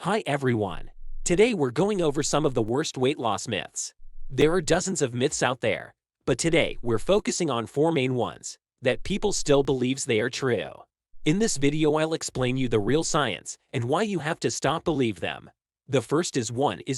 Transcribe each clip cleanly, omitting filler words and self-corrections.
Hi everyone. Today we're going over some of the worst weight loss myths. There are dozens of myths out there, but today we're focusing on 4 main ones that people still believes they are true. In this video I'll explain you the real science and why you have to stop believe them. The first is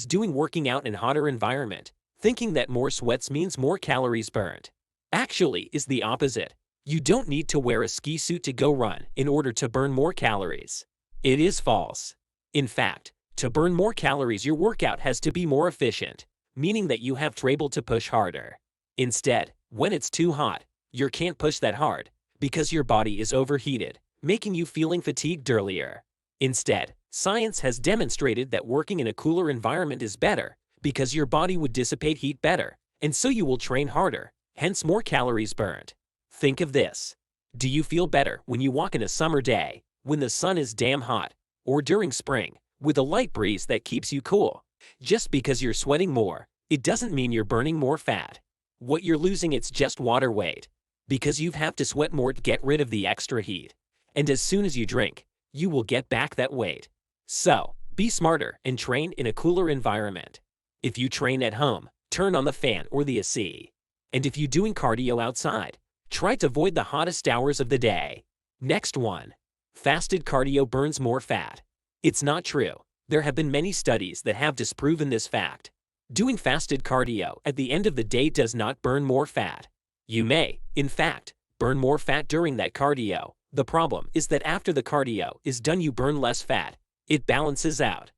doing working out in hotter environment, thinking that more sweats means more calories burned. Actually is the opposite. You don't need to wear a ski suit to go run in order to burn more calories. It is false. In fact, to burn more calories your workout has to be more efficient, meaning that you have to be able to push harder. Instead, when it's too hot, you can't push that hard because your body is overheated, making you feeling fatigued earlier. Instead, science has demonstrated that working in a cooler environment is better because your body would dissipate heat better, and so you will train harder, hence more calories burned. Think of this. Do you feel better when you walk in a summer day, when the sun is damn hot, or during spring, with a light breeze that keeps you cool? Just because you're sweating more, it doesn't mean you're burning more fat. What you're losing it's just water weight, because you have to sweat more to get rid of the extra heat. And as soon as you drink, you will get back that weight. So, be smarter and train in a cooler environment. If you train at home, turn on the fan or the AC. And if you're doing cardio outside, try to avoid the hottest hours of the day. Next one. Fasted cardio burns more fat. It's not true. There have been many studies that have disproven this fact. Doing fasted cardio at the end of the day does not burn more fat. You may, in fact, burn more fat during that cardio. The problem is that after the cardio is done you burn less fat. It balances out.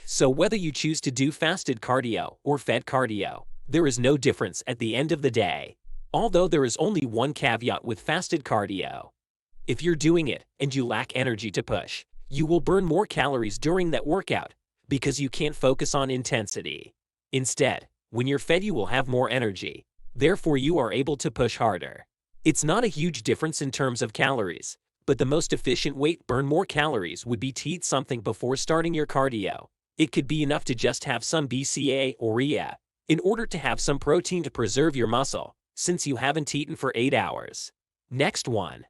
So whether you choose to do fasted cardio or fed cardio, there is no difference at the end of the day. Although there is only one caveat with fasted cardio. If you're doing it and you lack energy to push, you will burn more calories during that workout because you can't focus on intensity. Instead, when you're fed you will have more energy. Therefore you are able to push harder. It's not a huge difference in terms of calories, but the most efficient way to burn more calories would be to eat something before starting your cardio. It could be enough to just have some BCAA or EA in order to have some protein to preserve your muscle, since you haven't eaten for 8 hours. Next one.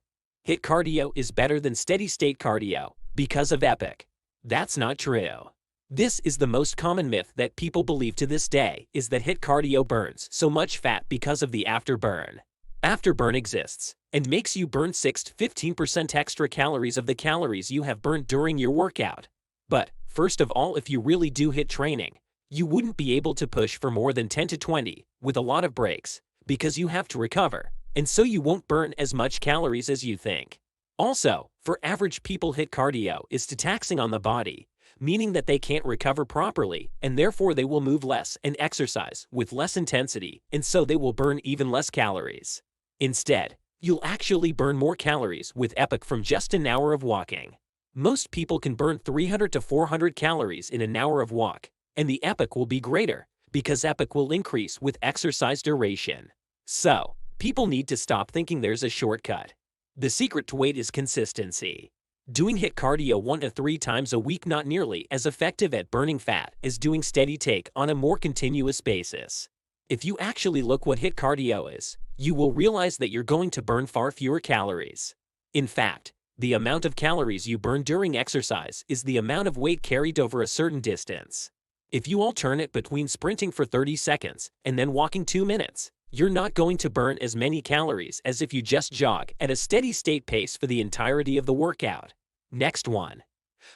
HIIT cardio is better than steady-state cardio because of EPIC. That's not true. This is the most common myth that people believe to this day is that HIIT cardio burns so much fat because of the afterburn. Afterburn exists and makes you burn 6 to 15% extra calories of the calories you have burned during your workout. But, first of all, if you really do HIIT training, you wouldn't be able to push for more than 10 to 20 with a lot of breaks because you have to recover, and so you won't burn as much calories as you think. Also, for average people HIIT cardio is too taxing on the body, meaning that they can't recover properly and therefore they will move less and exercise with less intensity, and so they will burn even less calories. Instead, you'll actually burn more calories with EPIC from just an hour of walking. Most people can burn 300 to 400 calories in an hour of walk, and the EPIC will be greater because EPIC will increase with exercise duration. So, people need to stop thinking there's a shortcut. The secret to weight is consistency. Doing HIIT cardio 1 to 3 times a week not nearly as effective at burning fat as doing steady take on a more continuous basis. If you actually look what HIIT cardio is, you will realize that you're going to burn far fewer calories. In fact, the amount of calories you burn during exercise is the amount of weight carried over a certain distance. If you alternate between sprinting for 30 seconds and then walking 2 minutes, you're not going to burn as many calories as if you just jog at a steady state pace for the entirety of the workout. Next one.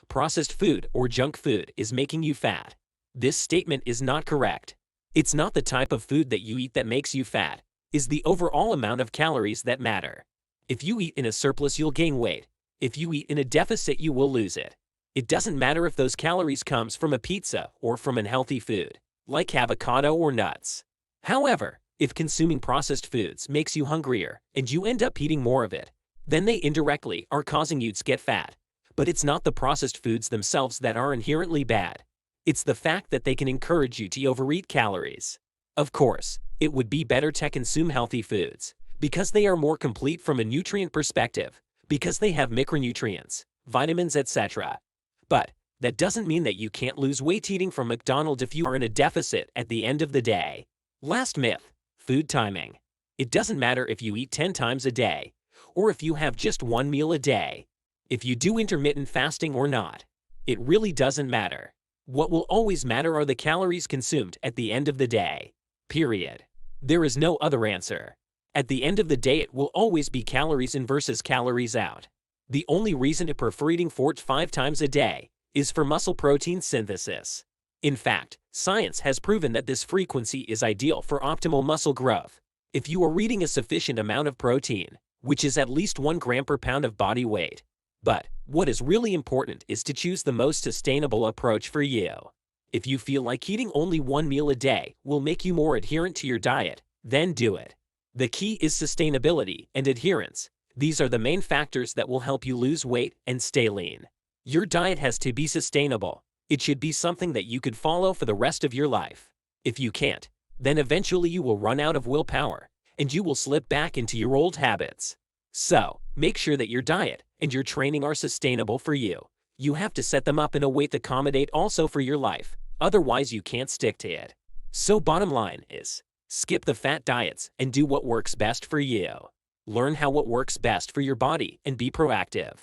Processed food or junk food is making you fat. This statement is not correct. It's not the type of food that you eat that makes you fat. It's the overall amount of calories that matter. If you eat in a surplus you'll gain weight. If you eat in a deficit you will lose it. It doesn't matter if those calories comes from a pizza or from unhealthy food, like avocado or nuts. However, if consuming processed foods makes you hungrier and you end up eating more of it, then they indirectly are causing you to get fat. But it's not the processed foods themselves that are inherently bad. It's the fact that they can encourage you to overeat calories. Of course, it would be better to consume healthy foods because they are more complete from a nutrient perspective, because they have micronutrients, vitamins, etc. But that doesn't mean that you can't lose weight eating from McDonald's if you are in a deficit at the end of the day. Last myth. Food timing. It doesn't matter if you eat 10 times a day, or if you have just one meal a day. If you do intermittent fasting or not, It really doesn't matter. What will always matter are the calories consumed at the end of the day. Period. There is no other answer. At the end of the day, it will always be calories in versus calories out. The only reason to prefer eating 4 to 5 times a day is for muscle protein synthesis. In fact, science has proven that this frequency is ideal for optimal muscle growth. If you are eating a sufficient amount of protein, which is at least 1 gram per pound of body weight. But what is really important is to choose the most sustainable approach for you. If you feel like eating only 1 meal a day will make you more adherent to your diet, then do it. The key is sustainability and adherence. These are the main factors that will help you lose weight and stay lean. Your diet has to be sustainable. It should be something that you could follow for the rest of your life. If you can't, then eventually you will run out of willpower, and you will slip back into your old habits. So, make sure that your diet and your training are sustainable for you. You have to set them up in a way to accommodate also for your life, otherwise you can't stick to it. So bottom line is, skip the fat diets and do what works best for you. Learn how what works best for your body and be proactive.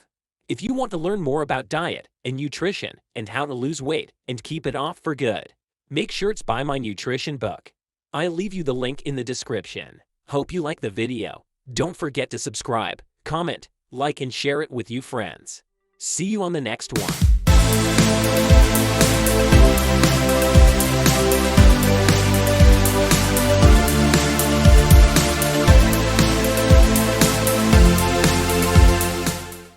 If you want to learn more about diet and nutrition and how to lose weight and keep it off for good, make sure to buy my nutrition book. I'll leave you the link in the description. Hope you like the video. Don't forget to subscribe, comment, like and share it with your friends. See you on the next one.